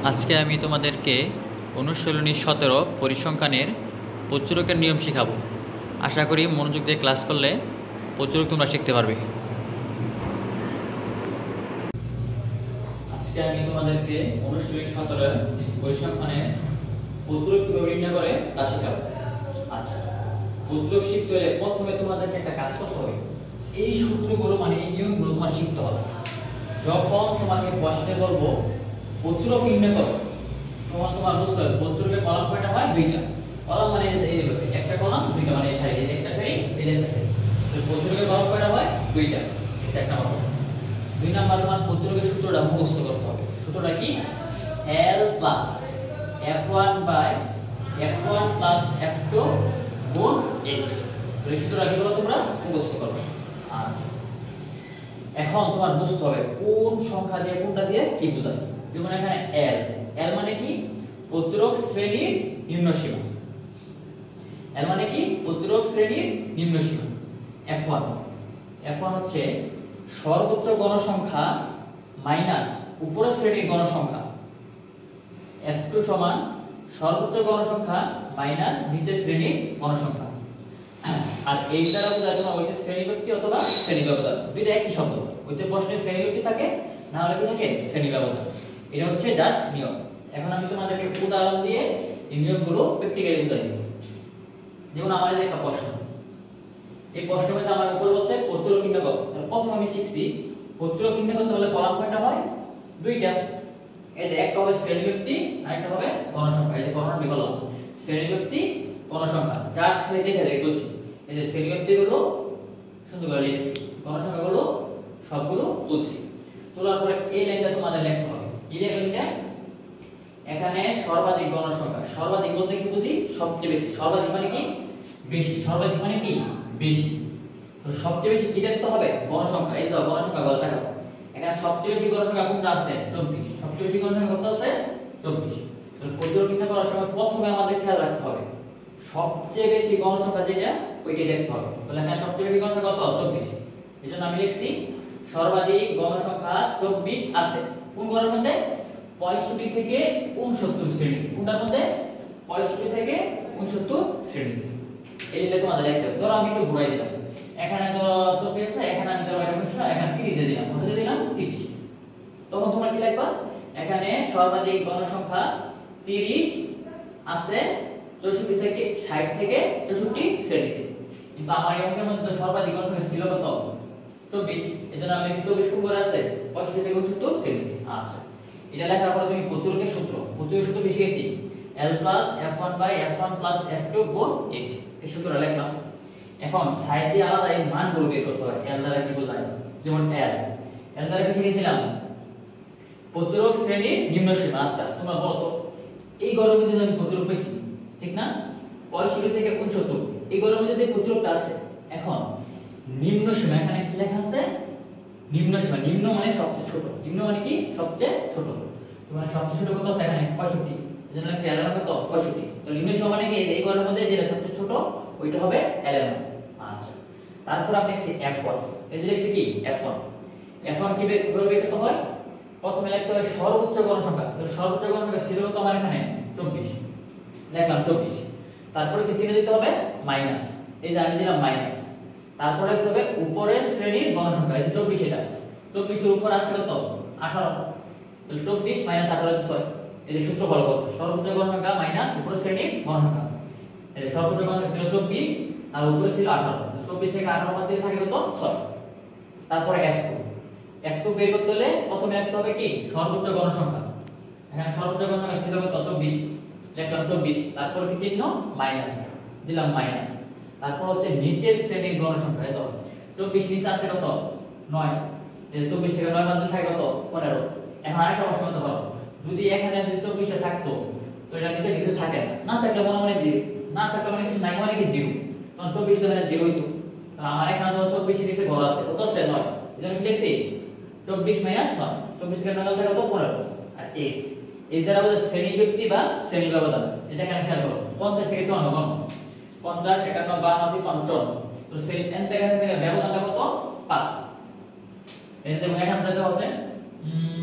আজকে আমি তোমাদেরকে অনুশীলনী 17 পরিসংখ্যানের প্রচুরকের নিয়ম শেখাবো। আশা করি মনোযোগ দিয়ে ক্লাস করলে প্রচুরক তোমরা শিখতে পারবে। আজকে আমি তোমাদেরকে অনুশীলনী 17 পরিসংখ্যানের প্রচুরক কিভাবে নির্ণয় করে তা শেখাবো। আচ্ছা, প্রচুরক শিখতে হলে প্রথমে তোমাদেরকে একটা কাজ করতে হবে। এই সূত্রগুলো মানে এই নিয়মগুলো তোমার শিখতে হবে। যখন তোমাকে প্রশ্নে বলবো প্রচুরক নির্ণয় করো, তোমার বুঝতে হবে প্রচুরকের কলাম কয়টা হয়? দুইটা। কলাম মানে এই একটা কলাম দুইটা, মানে এই সারি, এই একটা সারি, এই একটা সারি। তো প্রচুরকের কলাম কয়টা হয়? দুইটা। এটা একটা নাম্বার প্রশ্ন। দুই নাম্বার তোমার প্রচুরকের সূত্রটা মুখস্থ করতে হবে। সূত্রটা কি? L plus F1 by F1 plus F2 গুণ H। তো এই সূত্রটা কি করো তোমরা? মুখস্থ করো। আচ্ছা, এখন তোমার বুঝতে হবে কোন সংখ্যা দিয়ে কোনটা দিয়ে কি বোঝায়। যেমন এখানে L মানে কি? প্রচুরক শ্রেণীর নিম্ন সীমা। L মানে কি? প্রচুরক শ্রেণীর নিম্ন সীমা। F1 হচ্ছে সর্বোচ্চ গণসংখ্যা মাইনাস উপরের শ্রেণীর গণসংখ্যা। F2 সমান সর্বোচ্চ গণসংখ্যা মাইনাস নিচের শ্রেণীর গণসংখ্যা। আর এই দ্বারা বোঝায় তোমার ওইটা শ্রেণীব্যক্তি অথবা শ্রেণী ব্যবধান, দুইটা একই শব্দ। ওইতে প্রশ্নে শ্রেণীব্যক্তি থাকে, না হলে কি থাকে? শ্রেণী ব্যবধান। এটা হচ্ছে জাস্ট নিয়ম। এখন আমি তোমাদেরকে উদাহরণ দিয়ে এই নিয়মগুলো প্র্যাকটিক্যালি বুঝাই দেব। যেমন আমাদের একটা প্রশ্ন, এই প্রশ্নের মধ্যে আমার উপর বলছে প্রচুরক নির্ণয় করো। তাহলে প্রথমে আমি শিখছি প্রচুরক নির্ণয় করতে হলে কলাম কয়টা হয়? দুইটা। এই যে একটা হবে শ্রেণীব্যক্তি আর একটা হবে গণসংখ্যা। এই যে গণনা বিকলন শ্রেণীব্যক্তি গণসংখ্যা জাস্ট খালি দেখে বলছি। এই যে শ্রেণীব্যক্তিগুলো সুন্দর করে লিখছি, গণসংখ্যাগুলো সবগুলো তুলছি। তোলার পরে এই লাইনটা তোমাদের লিখতে হবে। কি লিখলে? এখানে সর্বাধিক গণসংখ্যা, সর্বাধিক বলতে কি বুঝি? সবচেয়ে বেশি। সর্বাধিক মানে কি? বেশি। সর্বাধিক মানে কি? বেশি। তো সবচেয়ে বেশি কি লিখতে হবে? গণসংখ্যা। এই তো গণসংখ্যা গল টাকা। এখানে সবচেয়ে বেশি গণসংখ্যা কোনটা আছে? 24। সবচেয়ে বেশি গণসংখ্যা কত আছে? 24। তো প্রচুরক নির্ণয় করার সময় প্রথমে আমাদের খেয়াল রাখতে হবে সবচেয়ে বেশি গণসংখ্যা যেটা ওইটা লিখতে হবে। তাহলে এখানে সবচেয়ে বেশি গণসংখ্যা কত? 24। এজন্য আমি লিখছি সর্বাধিক গণসংখ্যা 24 আছে। কোন গণের মধ্যে? 65 থেকে 69 শ্রেণী। কোনটার মধ্যে? 65 থেকে 69 শ্রেণী। এইটা তোমাদের লিখতে হবে। ধরো আমি একটু ঘুরাই দিলাম, এখানে তো 24 আছে, এখানে আমি ধরো এটা বসে এখানে 30 দিয়ে দিলাম। কত দিয়ে দিলাম? 30। তখন তোমরা কি লিখবা? এখানে সর্বাধিক গণসংখ্যা 30 আছে 64 থেকে 60 থেকে 64 শ্রেণীতে। কিন্তু আমার এই অঙ্কের মধ্যে সর্বাধিক গণসংখ্যা ছিল কত? 24। এজন্য আমি 24 কোন করে আছে? 65 থেকে 69 শ্রেণীতে। আচ্ছা, এটা লেখার পরে তুমি প্রচুরকের সূত্র, প্রচুরকের সূত্র শিখেছি L plus F1 by F1 plus F2 গুণ H। এই সূত্রটা লিখলাম। এখন সাইড দিয়ে আলাদা এই মানগুলো বের করতে হয়। L দ্বারা কি বোঝায়? যেমন L দ্বারা কি শিখেছিলাম? প্রচুরক শ্রেণীর নিম্ন সীমা। আচ্ছা, তোমরা বলো তো এই গড়ের মধ্যে আমি প্রচুরক পেয়েছি, ঠিক না? 65 থেকে 69 এই গড়ের মধ্যে যে প্রচুরকটা আছে, এখন নিম্ন সীমা এখানে কি লেখা আছে? নিম্ন সীমা। নিম্ন মানে সবচেয়ে ছোট। নিম্ন মানে কি? সবচেয়ে ছোট। তো মানে সবচেয়ে ছোট কত আছে? এখানে 65। এজন্য লেখছি L এর মান কত? 65। তো নিম্ন সীমা মানে কি? এই গড়ের মধ্যে যেটা সবচেয়ে ছোট ওইটা হবে L এর মান। আচ্ছা, তারপর আপনি লিখছি F1। এই যে লিখছি কি? F1 কি বের করতে হয়? প্রথমে লিখতে হবে সর্বোচ্চ গণসংখ্যা। তাহলে সর্বোচ্চ গণসংখ্যা ছিল কত আমার এখানে? 24। লিখলাম 24। তারপরে কি চিহ্ন দিতে হবে? মাইনাস। এই যে আমি দিলাম মাইনাস। তারপরে লিখতে হবে উপরের শ্রেণীর গণসংখ্যা। এই যে 24, এটা 24 এর উপর আছে কত? 18। তাহলে 24 মাইনাস 18 হচ্ছে 6। এই যে সূত্র ফলো করো, সর্বোচ্চ গণসংখ্যা মাইনাস উপরের শ্রেণীর গণসংখ্যা। এই যে সর্বোচ্চ গণসংখ্যা ছিল 24 আর উপরে ছিল 18। 24 থেকে 18 বাদ দিয়ে থাকে কত? 6। তারপরে F2 বের করতে হলে প্রথমে লিখতে হবে কি? সর্বোচ্চ গণসংখ্যা। এখানে সর্বোচ্চ গণসংখ্যা ছিল কত? 24। লিখলাম 24। তারপর কি চিহ্ন? মাইনাস। দিলাম মাইনাস। তারপর হচ্ছে নিচের শ্রেণীর গণসংখ্যা। এত 24 নিচে আছে কত? 9। এই 24 থেকে 9 বাদ দিলে থাকে কত? 15। এখন আরেকটা প্রশ্ন করতে পারো, যদি এখানে 24 টা থাকতো তো এটা নিচে কিছু থাকে না, না থাকলে মনে মানে 0, না থাকলে মানে কিছু নাই মানে কি 0। তখন 24 তো মানে 0 হইতো। তো আমার এখানে তো 24 নিচে ঘর আছে, কত আছে? 9। এজন্য কি লিখছি? 24 মাইনাস 9। 24 থেকে 9 থাকে কত? 15। আর H দ্বারা বলে শ্রেণীব্যক্তি বা শ্রেণী ব্যবধান। এটা এখানে খেয়াল করো, 50 থেকে 54 গণ। 50 51 52 55। তো সেই n থেকে ব্যবধানটা কত? 5। এই যে এখানে দেখো আছে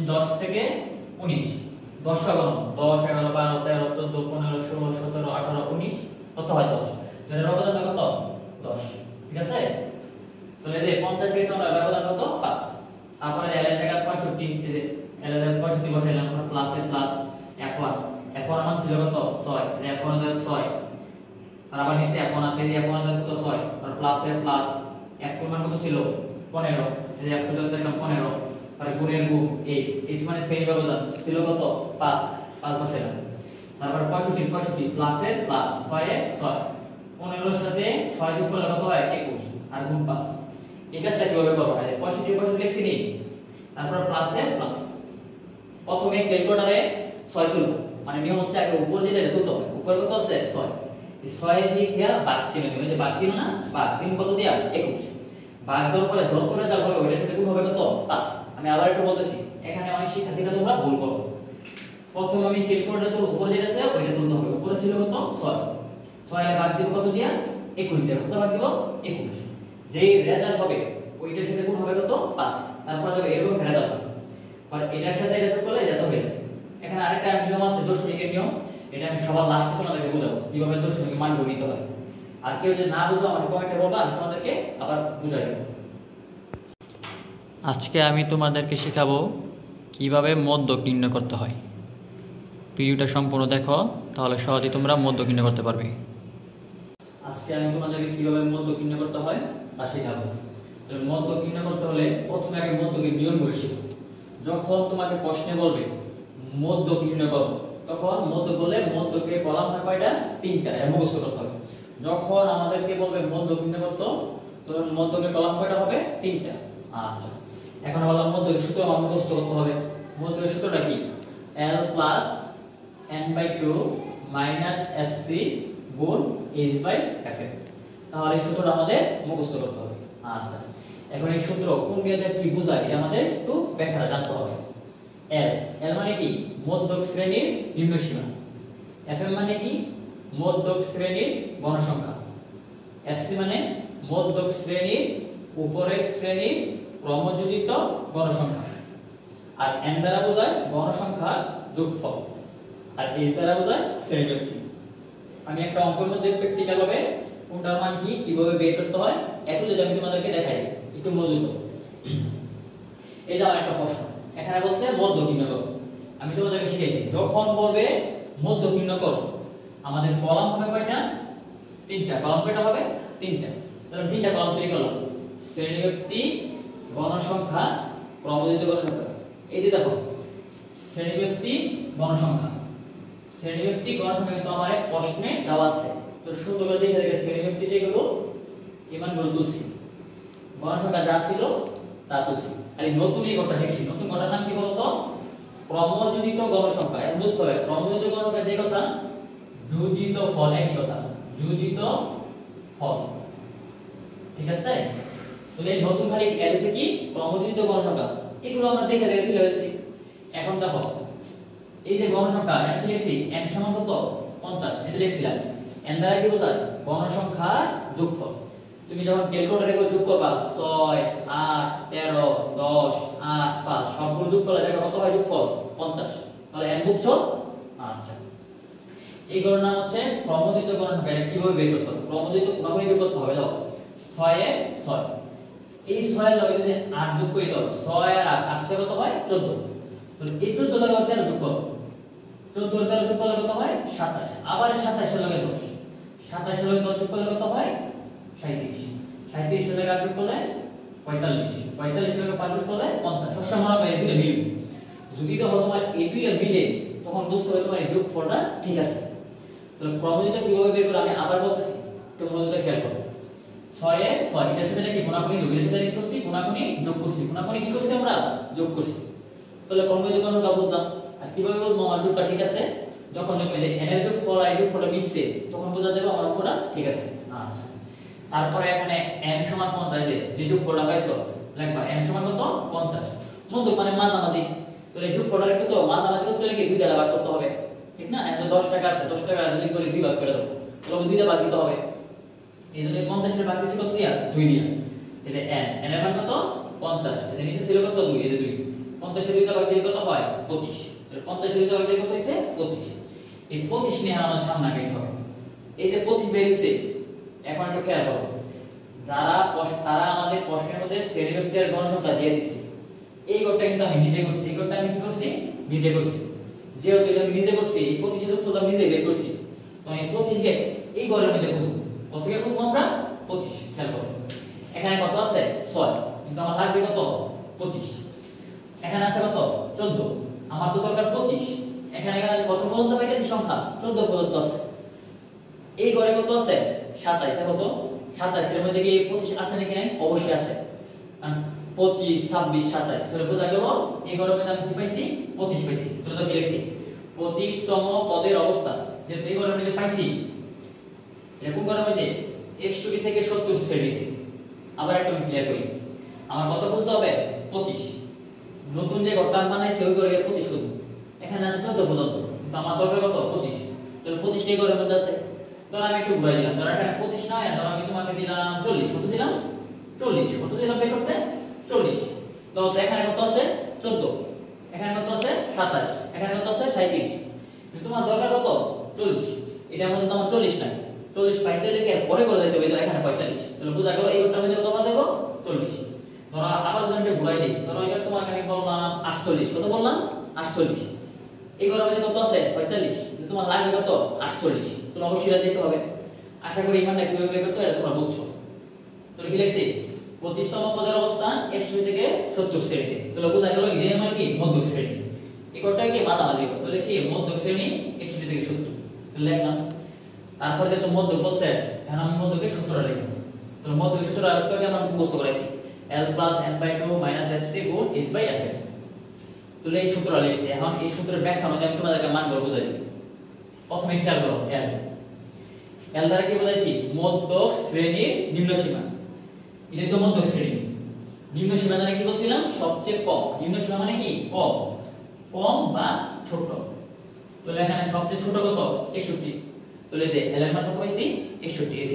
10 থেকে 19। 10 গণ 10 11 12 13 14 15 16 17 18 19 কত হয় 10 এর ব্যবধান কত 10 ঠিক আছে তাহলে এই 50 কে আমরা ব্যবধান কত 5 তারপরে l এর জায়গায় 65 এই যে l এর জায়গায় 65 বসাইলাম আমরা প্লাস এর প্লাস f1 f1 মান ছিল কত 6 এর f1 এর 6 আর আবার নিচে f1 আছে এই f1 এর কত 6 আর প্লাস এর প্লাস f2 মান কত ছিল 15 এই যে f2 এর দাম 15 আর গুণের গুণ h মানে সেই ব্যবধান ছিল কত 5 5 বসাইলাম তারপর 65 প্লাস এর প্লাস 6 এর 6 15 এর সাথে 6 যোগ করলে কত হয় 21 আর গুণ 5 এই কাজটা কিভাবে করব 65 লিখছি নি তারপর প্লাস এর প্লাস প্রথমে ক্যালকুলেটরে 6 তুলব মানে নিয়ম হচ্ছে আগে উপর যেটা তুলতে হবে উপর কত আছে 6 এই 6 লিখিয়া ভাগ চিহ্ন দিবেন যে ভাগ চিহ্ন না ভাগ 3 কত দিয়া 21 ভাগ দেওয়ার পরে যত রেজাল্ট হবে ওইটার সাথে গুণ হবে কত 5 আমি আবার একটু বলতেছি এখানে অনেক শিক্ষার্থীরা তোমরা ভুল করো প্রথমে আমি ক্যালকুলেটর তোর উপরে যেটা আছে ওইটা তুলতে হবে উপরে ছিল কত 6 6 এর ভাগ দিব কত দিয়া 21 দিয়া কত ভাগ দিব 21 যেই রেজাল্ট হবে ওইটার সাথে গুণ হবে কত 5 তারপর যাবে এরকম রেজাল্ট হবে আর এটার সাথে এটা যোগ করলে এটা তো হয়ে যাবে এখানে আরেকটা নিয়ম আছে দশমিকের নিয়ম এটা আমি সবার লাস্টে তোমাদেরকে বুঝাবো কিভাবে দশমিকের মান নিতে হয় আর কেউ যদি না বুঝো আমাকে কমেন্টে বলবা আমি তোমাদেরকে আবার বুঝাই দেব আজকে আমি তোমাদেরকে শেখাবো কিভাবে মধ্যক নির্ণয় করতে হয় ভিডিওটা সম্পূর্ণ দেখো তাহলে সহজেই তোমরা মধ্যক নির্ণয় করতে পারবে আজকে আমি তোমাদেরকে কিভাবে মধ্যক নির্ণয় করতে হয় তা শেখাবো তাহলে মধ্যক নির্ণয় করতে হলে প্রথমে আগে মধ্যকের নিয়মগুলো শিখো যখন তোমাকে প্রশ্নে বলবে মধ্যক নির্ণয় করো তখন মধ্যক বললে মধ্যকের কলাম হয় কয়টা তিনটা এর মুখস্থ করতে হবে যখন আমাদেরকে বলবে মধ্যক নির্ণয় করতে তখন মধ্যকের কলাম কয়টা হবে তিনটা আচ্ছা এখন বললাম মধ্যকের সূত্র আমার মুখস্থ করতে হবে মধ্যকের সূত্রটা কি l plus n/2 minus fc গুণ h/fm তাহলে এই সূত্রটা আমাদের মুখস্থ করতে হবে আচ্ছা এখন এই সূত্র কোন বিয়াতে কি বোঝায় এটা আমাদের একটু ব্যাখ্যা জানতে হবে l মানে কি মধ্যক শ্রেণীর নিম্ন সীমা fm মানে কি মধ্যক শ্রেণীর গণসংখ্যা fc মানে মধ্যক শ্রেণীর উপরের শ্রেণীর ক্রমযোজিত গণসংখ্যা আর n দ্বারা বোঝায় গণসংখ্যার যোগফল আর h দ্বারা বোঝায় শ্রেণীব্যক্তি আমি একটা অঙ্কের মধ্যে প্র্যাকটিক্যাল হবে কোনটার মান কি কিভাবে বের করতে হয় একটু যদি আমি তোমাদেরকে দেখাই একটু মনোযোগ দাও এই যে আমার একটা প্রশ্ন এখানে বলছে মধ্যক নির্ণয় করো আমি তোমাদেরকে শিখিয়েছি যখন বলবে মধ্যক নির্ণয় করো আমাদের কলাম হবে কয়টা তিনটা কলাম কয়টা হবে তিনটা তাহলে তিনটা কলাম তৈরি করলাম শ্রেণীব্যক্তি গণসংখ্যা ক্রমযোজিত গণসংখ্যা এই যে দেখো শ্রেণীব্যক্তি গণসংখ্যা কিন্তু আমার প্রশ্নে দেওয়া আছে তো সুন্দর করে দেখে দেখে শ্রেণীব্যক্তি যেগুলো ইমানগুলো তুলছি গণসংখ্যা যা ছিল তা তুলছি আর এই নতুন এই ঘটনা শিখছি নতুন ঘটনার নাম কি বলতো ক্রমযোজিত গণসংখ্যা এখন বুঝতে হবে ক্রমযোজিত গণসংখ্যা যে কথা যোজিত ফল একই কথা যোজিত ফল ঠিক আছে তাহলে এই নতুন খালি এলসি কি ক্রমযোজিত গণসংখ্যা এগুলো আমরা দেখে দেখে তুলে ফেলছি এখন দেখো এই যে গণসংখ্যা এটা কি লিখছি n সমান কত 50 এটা লিখছিলাম n দ্বারা কি বোঝায় গণসংখ্যার যোগফল তুমি যখন ক্যালকুলেটরে যোগ করবা 6 8 13 10 8 5 সবগুলো যোগ করলে দেখো কত হয় যোগফল 50 তাহলে n বুঝছো আচ্ছা এই গণনা হচ্ছে ক্রমযোজিত গণসংখ্যা এটা কিভাবে বের করতে হবে ক্রমযোজিত কোনভাবে যোগ করতে হবে দাও 6 এ 6 এই 6 এর লগে যদি 8 যোগ করি দাও 6 আর 8 8 কত হয় 14 তাহলে এই 14 লগে 13 যোগ করো 14 এর 13 যোগ করলে কত হয় 27 আবার 27 এর লগে 10 27 এর লগে 10 যোগ করলে কত হয় 37 37 এর লগে 8 যোগ করলে 45 45 এর লগে 5 যোগ করলে 50 সবসময় মনে রাখবে এগুলো মিলবে যদি তো তোমার এই দুইটা মিলে তখন বুঝতে হবে তোমার এই যোগফলটা ঠিক আছে তাহলে ক্রমযোজিত কিভাবে বের করব আমি আবার বলতেছি একটু মনোযোগ খেয়াল করো 6 এ 6 এটার সাথে কি গুণাগুণি যোগ এর সাথে কি করছি গুণাগুণি যোগ করছি গুণাগুণি কি করছি আমরা যোগ করছি তাহলে ক্রমযোজিত গণনা বুঝলাম আর কিভাবে বুঝবো আমার যোগটা ঠিক আছে যখন যোগ মিলে n এর যোগফল আর যোগফলটা মিলছে তখন বোঝা যাবে আমার অঙ্কটা ঠিক আছে আচ্ছা তারপরে এখানে n সমান 50 যে যোগফলটা পাইছো লিখবা n সমান কত 50 মধ্যক মানে মাঝামাঝি তাহলে যোগফলটা কত মাঝামাঝি করতে হলে কি দুই দ্বারা ভাগ করতে হবে ঠিক না এখন 10 টাকা আছে 10 টাকা যদি বলি দুই ভাগ করে দাও তাহলে দুই দ্বারা ভাগ দিতে হবে এই জন্য 50 এর ভাগ দিছি কত দিয়া 2 দিয়া তাহলে n এর মান কত 50 এর নিচে ছিল কত 2 এই যে 2 50 এর দুই দ্বারা ভাগ দিলে কত হয় 25 50 দিতে হবে কত হইছে 25। এই 25 নিয়ে আমাদের সামনে আগাইতে হবে। এই যে 25 বের হইছে, এখন একটু খেয়াল করো, তারা আমাদের প্রশ্নের মধ্যে শ্রেণীবিভাগের গণসংখ্যা দিয়ে দিছে। এই গড়টা কিন্তু আমি নিজে করছি, এই গড়টা আমি কি করছি নিজে করছি। যেহেতু এটা আমি নিজে করছি, এই 25 এর উত্তরটা আমি নিজে বের করছি, তো আমি 25 কে এই গড়ের মধ্যে খুঁজব। কত থেকে খুঁজব আমরা 25। খেয়াল করো, এখানে কত আছে 6, কিন্তু আমার লাগবে কত 25। এখানে আছে কত 14, আমার তো দরকার 25। এখানে কত পর্যন্ত পাইতেছি সংখ্যা 14 পর্যন্ত আছে। এই গড়ে কত আছে 27, এটা কত 27 এর মধ্যে কি 25 আছে নাকি নাই? অবশ্যই আছে, কারণ 25 26 27, তাহলে বোঝা গেল এই গড়ের মধ্যে আমি কি পাইছি 25 পাইছি। তাহলে তো কি লিখছি 25তম পদের অবস্থা, যেহেতু এই গড়ের মধ্যে পাইছি, এটা কোন গড়ের মধ্যে 61 থেকে 70 শ্রেণীতে। আবার একটু ক্লিয়ার করি, আমার কত খুঁজতে হবে 25। নতুন যে গড়টা বানাইছে ওই গড়ে 25 খুঁজব। এখানে আছে 14 পর্যন্ত, কিন্তু আমার দরকার কত 25। তাহলে 25 এই গড়ের মধ্যে আছে। ধর আমি একটু ঘুরাই দিলাম, ধর এখানে 25 না, ধর আমি তোমাকে দিলাম 40। কত দিলাম 40। কত দিলাম বের করতে 40। 10, এখানে কত আছে 14, এখানে কত আছে 27, এখানে কত আছে 37, কিন্তু তোমার দরকার কত 40। এটার মধ্যে তোমার 40 নাই, 40 পাইতে লিখে পরে করে দিতে হবে, এখানে 45। তাহলে বোঝা গেল এই গড়টার মধ্যে কত পাওয়া যাবে 40। ধরো আবার যদি এটা ঘুরাই দিই, ধরো এটা তোমাকে আমি বললাম 48। কত বললাম 48। এই গড়ের মধ্যে কত আছে 45, কিন্তু তোমার লাগবে কত 48। তাহলে অবশ্যই এটা দিতে হবে। আশা করি এই মানটা কিভাবে বের করতে হয় এটা তোমরা বুঝছো। তাহলে কি লিখছি 25তম পদের অবস্থান 61 থেকে 70 শ্রেণীতে। তাহলে বোঝা গেল এই মানে কি মধ্যক শ্রেণী, এই গড়টা কি মাঝামাঝি গড়। তাহলে কি মধ্যক শ্রেণী 61 থেকে 70, তাহলে লিখলাম। তারপরে যেহেতু মধ্যক বলছে, এখন আমি মধ্যকের সূত্রটা লিখব। তাহলে মধ্যকের সূত্রটাকে আমরা মুখস্থ করাইছি, l + n/2 - f3 গুণ h/f। তাহলে এই সূত্রটা লিখছি। এখন এই সূত্রের ব্যাখ্যা মধ্যে আমি তোমাদেরকে মানগুলো বুঝাই দিই। প্রথমে খেয়াল করো, l দ্বারা কি বোঝাইছি মধ্যক শ্রেণীর নিম্ন সীমা। এটা তো মধ্যক শ্রেণী, নিম্ন সীমা মানে কি বলছিলাম সবচেয়ে কম। নিম্ন সীমা মানে কি কম, কম বা ছোট। তাহলে এখানে সবচেয়ে ছোট কত 61। তাহলে দে l এর মান কত পাইছি 61, এই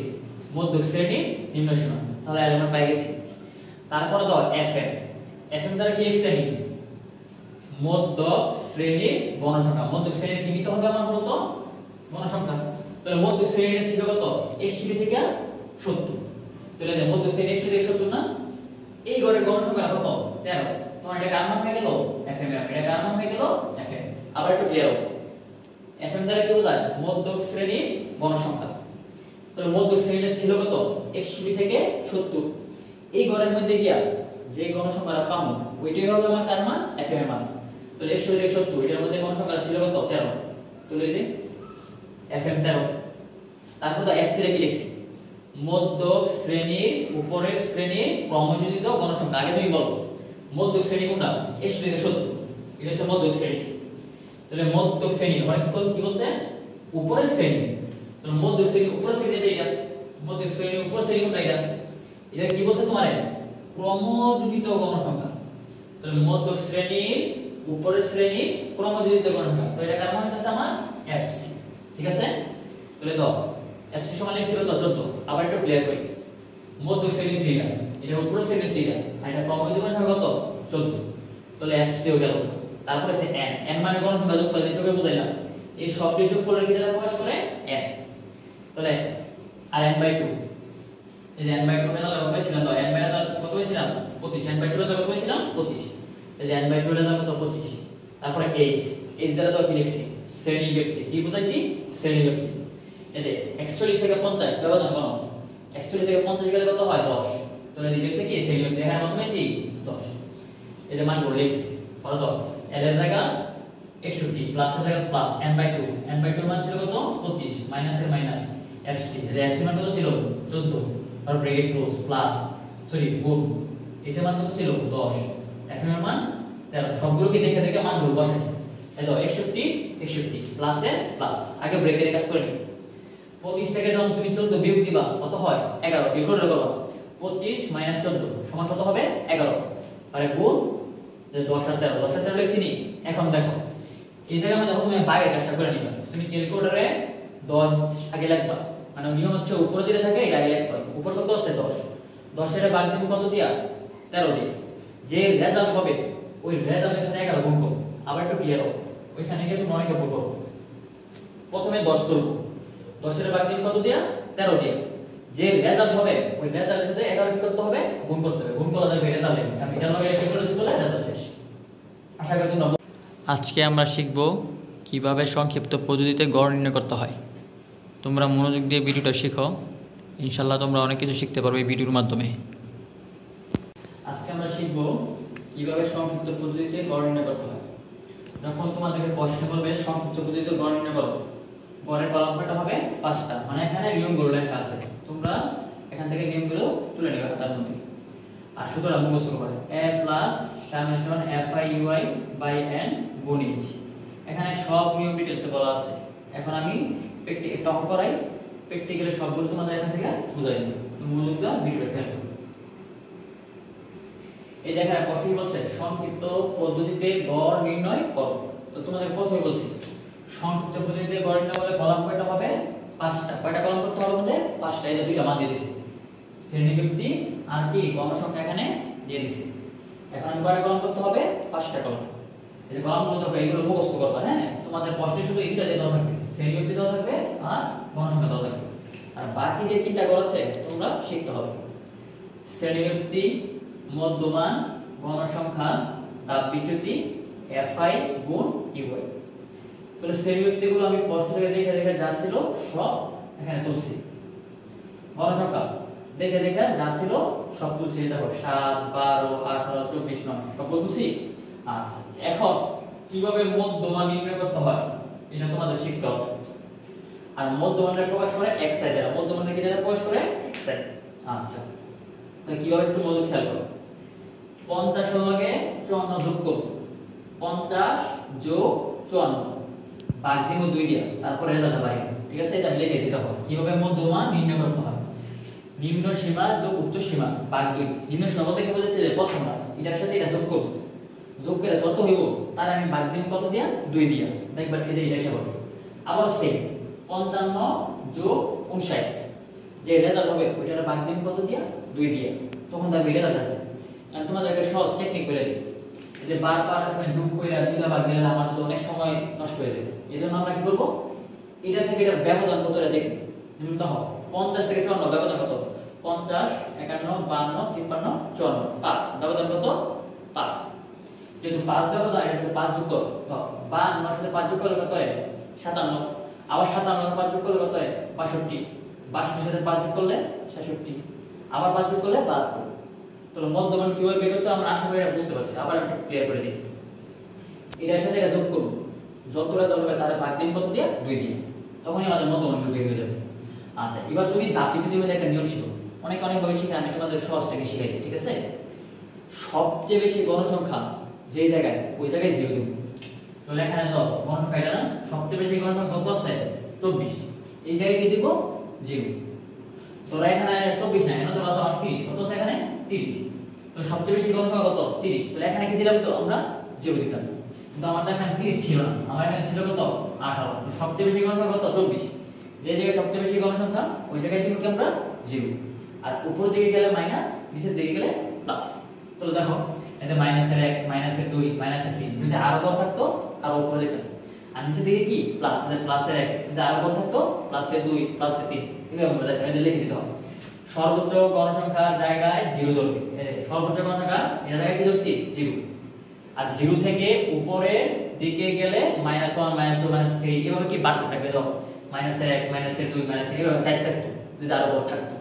মধ্যক শ্রেণীর নিম্ন সীমা। তাহলে l এর মান পাই গেছি। তারপরে দাও fm, fm দ্বারা কি লিখছি আমি মধ্যক শ্রেণীর গণসংখ্যা। মধ্যক শ্রেণীর কি নিতে হবে আমার বলতো গণসংখ্যা। তাহলে মধ্যক শ্রেণীর ছিল কত 61 থেকে 70। তাহলে মধ্যক শ্রেণী 61 থেকে 70 না, এই গড়ের গণসংখ্যা কত 13। তোমার এটা কার মান হয়ে গেল fm, এটা কার মান হয়ে গেল fm। আবার একটু ক্লিয়ার হোক, fm দ্বারা কি বোঝায় মধ্যক শ্রেণীর গণসংখ্যা। তাহলে মধ্যক শ্রেণীর ছিল কত 61 থেকে 70। এই গড়ের মধ্যে গিয়া যে গণসংখ্যাটা পাবো ওইটাই হবে আমার কার মান fm এর মান। তাহলে 61 থেকে 70 এর মধ্যে গণসংখ্যা ছিল কত 13। তাহলে এই যে fm 13। তারপর তো f ছিল কি লিখছি মধ্যক শ্রেণীর উপরের শ্রেণীর ক্রমযোজিত গণসংখ্যা। আগে তুমি বলো মধ্যক শ্রেণী কোনটা 61 থেকে 70, এটা হচ্ছে মধ্যক শ্রেণী। তাহলে মধ্যক শ্রেণী মানে কি বলছে উপরের শ্রেণী। তাহলে মধ্যক শ্রেণী উপরের শ্রেণী এটা, মধ্যক শ্রেণী উপরের শ্রেণী কোনটা এটা, এটা কি বলছে তোমারে ক্রমযোজিত গণসংখ্যা। তাহলে মধ্যক শ্রেণীর উপরের শ্রেণীর ক্রমযোজিত গণসংখ্যা। তো এটা কার মান হচ্ছে আমার fc। ঠিক আছে, তাহলে দাও fc সমান লিখছি কত 14। আবার একটু ক্লিয়ার করি, মধ্যক শ্রেণী ছিল এটা, উপরের শ্রেণী ছিল আর এটা ক্রমযোজিত গণসংখ্যা কত 14। তাহলে fc হয়ে গেল। তারপরে আছে n, n মানে গণসংখ্যা যোগফল, যেটাকে বুঝাইলাম এই সবটির যোগফলের কি দ্বারা প্রকাশ করে n। তাহলে আর n/2, এই যে n/2 এর দাও কত ছিল, তো n/2 এর দাও কত ছিল 25, n/2 এর দাও কত ছিল 25। এই যে n/2 এর দাও কত 25। তারপরে h দ্বারা তো কি লিখছি শ্রেণী ব্যক্তি, কি বুঝাইছি শ্রেণী ব্যক্তি। এই যে 41 থেকে 50 ব্যবধান কোন 41 থেকে 50 গেলে কত হয় 10। তাহলে লিখছে কি শ্রেণী ব্যক্তি, এখানে কত পাইছি 10। এই যে মান বলে লিখছি পড়ো তো l এর জায়গা 61 প্লাস এর জায়গা প্লাস n/2, n/2 মান ছিল কত 25 মাইনাস এর মাইনাস fc, এর fc মান কত ছিল 14 আর ব্র্যাকেট ক্লোজ প্লাস গুণ s এর মান কত ছিল 10, fm এর মান 13। সবগুলোকে দেখে দেখে মানগুলো বসাইছি। এই দাও 61 প্লাস এর প্লাস, আগে ব্র্যাকেটে কাজ করে নিই। 25 থেকে যখন তুমি 14 বিয়োগ দিবা কত হয় 11, বিয়োগ করে করবা 25 - 14 সমান কত হবে 11। আর গুণ 10 আর 13, 10 আর 13 লিখছি নি। এখন দেখো এই জায়গায় দেখো তুমি বাইরের কাজটা করে নিবা। তুমি ক্যালকুলেটরে 10 আগে লিখবা, মানে নিয়ম হচ্ছে উপরে দিকে থাকে এটা আগে লিখতে হয়। উপর কত আছে 10, 10 এর ভাগ দিব কত দিয়া 13 দিয়ে। যে রেজাল্ট হবে ওই রেজাল্টের সাথে 11 গুণ করো। আবার একটু ক্লিয়ার হোক, ওইখানে গিয়ে তুমি অনেকে ভুল করো। প্রথমে 10 করব, 10 এর ভাগফল কত দিয়া 13 দিয়া, যে রেজাল্ট হবে ওই রেজাল্টের সাথে 11 কি করতে হবে, গুণ করতে হবে। গুণ করা যাবে রেজাল্টে, আমি এটা লগে কি করে দিলে রেজাল্ট শেষ। আশা করি তোমরা। আজকে আমরা শিখব কিভাবে সংক্ষিপ্ত পদ্ধতিতে গড় নির্ণয় করতে হয়। তোমরা মনোযোগ দিয়ে ভিডিওটা শিখো, ইনশাআল্লাহ তোমরা অনেক কিছু শিখতে পারবে এই ভিডিওর মাধ্যমে। আজকে আমরা শিখব কিভাবে সংক্ষিপ্ত পদ্ধতিতে গড় নির্ণয় করতে হয়। যখন তোমাদেরকে প্রশ্ন বলবে সংক্ষিপ্ত পদ্ধতিতে গড় নির্ণয় করো, গড়ের কলামটা হবে 5টা, মানে এখানে নিয়মগুলো লেখা আছে, তোমরা এখান থেকে নিয়মগুলো তুলে নেবে খাতার মধ্যে। আর সুতরাং মুখস্থ করবে a প্লাস সামেশন fi/n গুণ h। এখানে সব নিয়ম ডিটেইলসে বলা আছে। এখন আমি একটা অঙ্ক করাই, প্র্যাকটিক্যালি সবগুলো তোমাদের এখান থেকে বুঝাই দেব। মনোযোগ দাও, ভিডিওটা খেয়াল করো। এই দেখো প্রশ্ন বলছে সংক্ষিপ্ত পদ্ধতিতে গড় নির্ণয় করো। তো তোমাদের প্রথমে বলছি সংক্ষিপ্ত পদ্ধতিতে গড় নির্ণয় বলে কলাম কয়টা হবে, 5টা। কয়টা কলাম করতে হবে আমাদের, 5টা। এই দুইটা মান দিয়ে দিছি, শ্রেণীবৃত্তি আর কি গণসংখ্যা এখানে দিয়ে দিছি। এখন আমি কয়টা কলাম করতে হবে, 5টা কলাম। এই যে কলামগুলো থাকবে এগুলো মুখস্থ করবা। হ্যাঁ, তোমাদের প্রশ্নে শুধু এইটা দেওয়া থাকবে, শ্রেণীবৃত্তি দেওয়া থাকবে আর গণসংখ্যা দেওয়া থাকবে। আর বাকি যে তিনটা গড় আছে তোমরা শিখতে হবে, শ্রেণীবৃত্তি, মধ্যমান, গণসংখ্যা, তাপ বিচ্যুতি, fi গুণ ui। তাহলে শ্রেণীবৃত্তিগুলো আমি প্রশ্ন থেকে দেখে দেখে যা ছিল সব এখানে তুলছি। গণসংখ্যা দেখে দেখে যা ছিল সব তুলছি। দেখো 7, 12, 18, 24, 9 সব তুলছি। আচ্ছা, এখন কিভাবে মধ্যমান নির্ণয় করতে হয় এটা তোমাদের শিখতে হবে। আর মধ্যমানের প্রকাশ করে x সাইড, এর মধ্যমানের কি দ্বারা প্রকাশ করে x সাইড। আচ্ছা, তো কিভাবে একটু মনোযোগ খেয়াল করো। 50 এর লগে 54 যোগ করব, 50 যোগ 54 ভাগ দিব 2 দিয়া, তারপরে রেজাল্ট পাই। ঠিক আছে, এটা লিখেছি। দেখো কিভাবে মধ্যমান নির্ণয় করতে হয়। নিম্ন সীমা যোগ উচ্চ সীমা ভাগ 2। নিম্ন সীমা বলতে কি বোঝাচ্ছে, যে প্রথম না এটার সাথে এটা যোগ করব, যোগ করে যত হইব তার আমি ভাগ দিব কত দিয়া, 2 দিয়া। দেখবা এই যে এটা হিসাব হবে। আবার সেম 55 যোগ 59 যে রেজাল্ট হবে ওইটার ভাগ দিব কত দিয়া, 2 দিয়া, তখন দেখবে রেজাল্ট আসবে। আমি তোমাদের একটা সহজ টেকনিক বলে দিই, যে বারবার এখানে যোগ কইরা দুইটা ভাগ দিলে আমাদের তো অনেক সময় নষ্ট হয়ে যাবে। এজন্য আমরা কি করব, এটা থেকে এটা ব্যবধান কত এটা দেখব। দেখো 50 থেকে 54 ব্যবধান কত, 50, 51, 52, 53, 54, 5 ব্যবধান কত, 5। যেহেতু 5 ব্যবধান, এটা 5 যোগ করো। তো 52 এর সাথে 5 যোগ করলে কত হয়, 57। আবার 57 এর 5 যোগ করলে কত হয়, 62। 62 এর সাথে 5 যোগ করলে 66। আবার 5 যোগ করলে 72। তাহলে মধ্যমান কিভাবে বের করতে আমরা আশা করি এটা বুঝতে পারছি। আবার আমি ক্লিয়ার করে দিই, এটার সাথে এটা যোগ করব, যতটা দলবে তার ভাগ দিন কত দিয়ে, 2 দিয়ে, তখনই আমাদের মধ্যমান বের হয়ে যাবে। আচ্ছা, এবার তুমি তাপ বিচ্যুতির মধ্যে একটা নিয়ম শিখো। অনেক ভাবে শিখে, আমি তোমাদের সহজ থেকে শিখাই দিই। ঠিক আছে, সবচেয়ে বেশি গণসংখ্যা যেই জায়গায় ওই জায়গায় 0 দিব। তাহলে এখানে দাও গণসংখ্যা, এটা না সবচেয়ে বেশি গণসংখ্যা কত আছে, 24, এই জায়গায় কি দিব, 0। তোরা এখানে 24 না, এখানে তোরা 30, কত আছে এখানে 30। তো সবচেয়ে বেশি গণসংখ্যা কত, 30। তাহলে এখানে কি দিলাম, তো আমরা 0 দিতাম। কিন্তু আমাদের এখানে 30 ছিল না, আমার এখানে ছিল কত, 18। তো সবচেয়ে বেশি গণসংখ্যা কত, 24। যে জায়গায় সবচেয়ে বেশি গণসংখ্যা ওই জায়গায় দিব কি আমরা, 0। আর উপর দিকে গেলে মাইনাস, নিচের দিকে গেলে প্লাস। তাহলে দেখো এতে মাইনাসের 1, মাইনাসের 2, মাইনাসের 3, যদি আরো ঘর থাকতো আরো উপরে দিতাম। আর নিচের দিকে কি প্লাস, প্লাসের 1, যদি আরো ঘর থাকতো প্লাসের 2, প্লাসের 3, এভাবে আমরা এটা লিখে দিতে হবে। সর্বোচ্চ গণসংখ্যার জায়গায় 0 ধরবে। সর্বোচ্চ গণসংখ্যা এটা জায়গায় কি ধরছি, 0। আর 0 থেকে উপরের দিকে গেলে -1, -2, -3 এভাবে কি বাড়তে থাকবে। দেখো মাইনাসের 1, মাইনাসের 2, মাইনাসের 3 এভাবে চাইতে থাকতো, যদি আরো বড় থাকতো।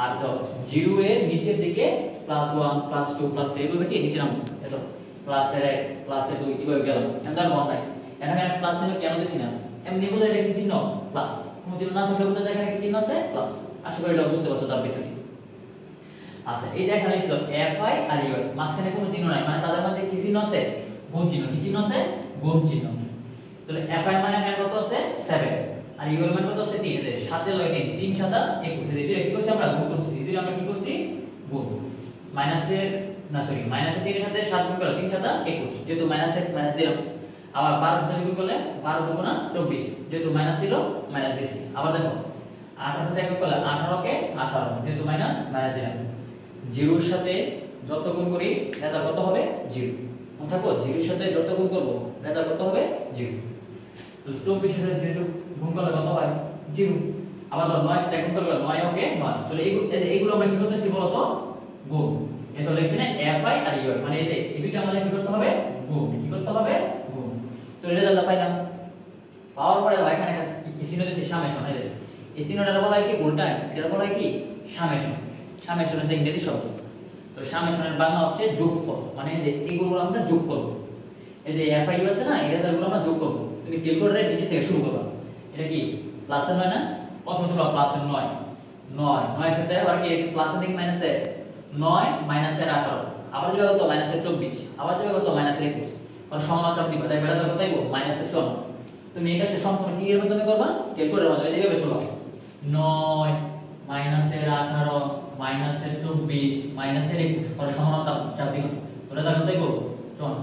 আর দেখো 0 এর নিচের দিকে +1, +2, +3 এভাবে কি নিচে নামবে। দেখো প্লাসের 1, প্লাসের 2 এভাবে গেলাম। এখন তার মন নাই, এখানে প্লাস চিহ্ন কেন দিছি না, এমনি বোঝায় একটা চিহ্ন প্লাস, কোনো চিহ্ন না থাকলে বোঝায় এখানে কি চিহ্ন আছে, প্লাস। আশা করি এটা বুঝতে পারছো তার ভিতরে। আচ্ছা, এই যে এখানে ছিল fi আর ui, মাঝখানে কোনো চিহ্ন নাই, মানে তাদের মধ্যে কি চিহ্ন আছে, গুণ চিহ্ন। কি চিহ্ন আছে, গুণ চিহ্ন। তাহলে fi মানে এখানে কত আছে, 7, আর ui মানে কত আছে, 3। 7 এর লগে 3, 3 7 21। এই দুটো কি করছি আমরা, গুণ করছি। এই দুটো আমরা কি করছি, গুণ। মাইনাসের না সরি মাইনাসের 3 এর সাথে 7 গুণ করলে 3 7 21, যেহেতু মাইনাসের মাইনাস দিলাম। আবার 12 সাথে গুণ করলে 12 দুগুণা 24, যেহেতু মাইনাস ছিল মাইনাস দিছি। আবার দেখো 18 সাথে গুণ করলে 18 কে 18, যেহেতু মাইনাস মাইনাস দিলাম। 0 এর সাথে যত গুণ করি এটা কত হবে, 0। থাকো 0 এর সাথে যত গুণ করব রেজাল্ট কত হবে 0। তো 24 এর সাথে 0 গুণ করলে কত হয় 0। আবার তো 9 এর সাথে গুণ করলে 9 ওকে 9। তাহলে এইগুলো আমরা কি করতেছি বলো তো গুণ। এটা লিখছি না fi আর ui, মানে এই দুইটা আমাদের কি করতে হবে গুণ। কি করতে হবে গুণ। তো রেজাল্ট পাইলাম। পাওয়ার পরে এখানে কি চিহ্ন দিয়েছি সামেশন। এই চিহ্নটা বলা হয় কি উল্টা, এটা বলা হয় কি সামেশন। সামেশন হচ্ছে ইংরেজি শব্দ। তো সামেশনের বাংলা হচ্ছে যোগফল, মানে এইগুলো আমরা যোগ করব। এই যে fi আছে না, এটাগুলো আমরা যোগ করব। তুমি ক্যালকুলেটরের নিচে থেকে শুরু করবা। এটা কি প্লাসের 9 না, প্রথমে তোমরা প্লাসের 9 9 এর সাথে আবার কি প্লাসের দিকে মাইনাসের 9 মাইনাসের 18, আবার দিবে কত মাইনাসের 24, আবার দিবে কত মাইনাসের 21। আর সমানুপাত দিবা, তাই বেলা কত আইবো মাইনাসের 54। তুমি এটা সম্পূর্ণ কি এর মাধ্যমে করবা ক্যালকুলেটরের মাধ্যমে দিবে বের করবা। 9 মাইনাসের 18 মাইনাসের 24 মাইনাসের 21 আর সমানুপাত চাপ দিবা, তোমরা কত আইবো 54।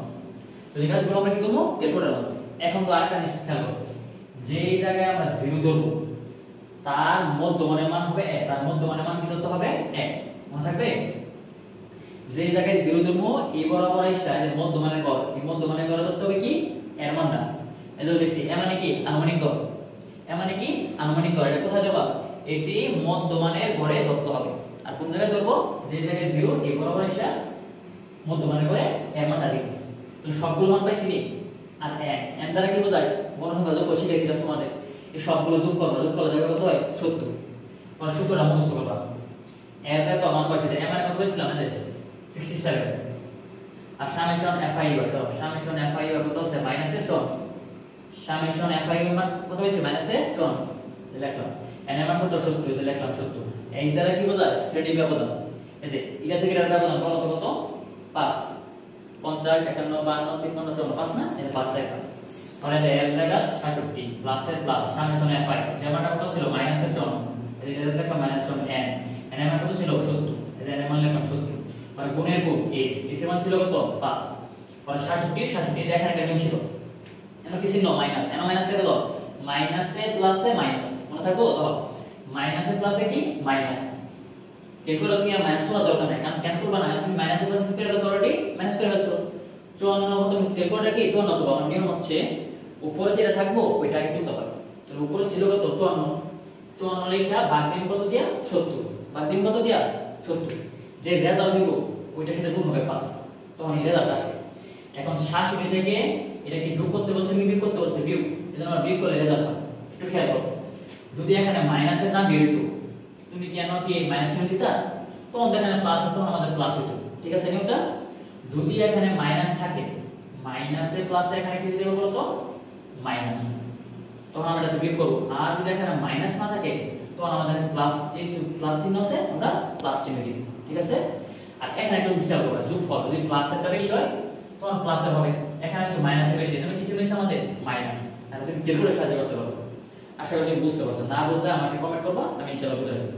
তো এই কাজগুলো আমরা কি করব ক্যালকুলেটরের মাধ্যমে। এখন তো আরেকটা জিনিস খেয়াল করো, যেই জায়গায় আমরা 0 ধরব তার মধ্যমানের মান হবে 1, তার মধ্যমানের মান কি ধরতে হবে 1, মনে থাকবে। যেই জায়গায় 0 ধরব এই বরাবর আইসা এর মধ্যমানের গড়, এই মধ্যমানের গড় ধরতে হবে কি এর মানটা। এটাও লিখছি এ মানে কি আনুমানিক গড়, এ মানে কি আনুমানিক গড়। এটা কোথায় দেবা, এটি মধ্যমানের গড়ে ধরতে হবে। আর কোন জায়গায় ধরব, যে জায়গায় 0 এই বরাবর আইসা মধ্যমানের গড়ে এর মানটা দিব। তো সবগুলো মান পাইছি নি। আর n দ্বারা কি বোঝায় গণসংখ্যা যোগ শিখেছিলাম তোমাদের, এই সবগুলো যোগ করবা, যোগ করলে দেখো কত হয় 70। আর সূত্রটা মুখস্থ করবা। এতে তো মান পাইছি, এর মানে কত পাইছিলাম 67। আর সামেশন fi কত, সামেশন fi কত আছে -54। সামেশন fi এর মান কত পাইছি -54 লিখলাম। n এর মান কত 70, তো লিখলাম 70। h দ্বারা কি বোঝায় শ্রেণী ব্যবধান। এই যে এটা থেকে এর ব্যবধান কত 5, 50 51 52 53 54 5 না, এটা 5 লেখা। তাহলে এর জায়গা 65 প্লাসের প্লাস সামেশন fi এর মানটা কত ছিল -54, এটা লেখা -54 n এর মান কত ছিল 70, এটা এর মান লিখলাম 70। মানে গুণের গুণ s এর মান ছিল কত 5, আর 66 দেখেন একটা নিয়ম ছিল, এর কি চিহ্ন মাইনাস, এর মাইনাস করে দাও, মাইনাসে প্লাসে মাইনাস, মনে থাকো তো মাইনাসে প্লাসে কি মাইনাস। ক্যালকুলেটর তুমি আর মাইনাস করার দরকার নাই, কারণ কেন করবা না, তুমি মাইনাস প্লাস কি করে ফেলছো অলরেডি, মাইনাস করে ফেলছো। 54 তুমি ক্যালকুলেটর কি 54 তো আমার নিয়ম হচ্ছে উপরে যেটা থাকবো ওইটা আগে তুলতে হবে। তাহলে উপরে ছিল কত 54 লেখা ভাগ দিন কত দিয়া 70, ভাগ দিন কত দিয়া 70। যে রেজাল্ট হইব ওইটার সাথে গুণ হবে 5, তখন এই রেজাল্ট আসে। এখন 66 থেকে এটা কি যোগ করতে বলছে কি বিয়োগ করতে বলছে বিয়োগ, এজন্য আমরা বিয়োগ করলে রেজাল্ট হয়। একটু খেয়াল করো, যদি এখানে মাইনাসের না বিয়োগ, তুমি কেন কি মাইনাস চিহ্ন দিতা, তখন এখানে প্লাস আসতো, আমাদের প্লাস হতো, ঠিক আছে নিয়মটা। যদি এখানে মাইনাস থাকে, মাইনাসে প্লাসে এখানে কি দেব বলো তো মাইনাস, তখন আমরা এটা বিয়োগ করব। আর যদি এখানে মাইনাস না থাকে তখন আমাদের প্লাস, যেহেতু প্লাস চিহ্ন আছে আমরা প্লাস চিহ্ন দিব, ঠিক আছে। আর এখানে একটু খেয়াল করবা, যোগফল যদি প্লাসেরটা বেশি হয় তখন প্লাসের হবে, এখানে কিন্তু মাইনাসের বেশি, এজন্য কিছু বেশি আমাদের মাইনাস। তাহলে তুমি ক্যালকুলেটর সাহায্য করতে পারবে। আশা করি বুঝতে পারছো, না বুঝলে আমাকে কমেন্ট করবা, আমি ইনশাআল্লাহ বুঝাই দেব।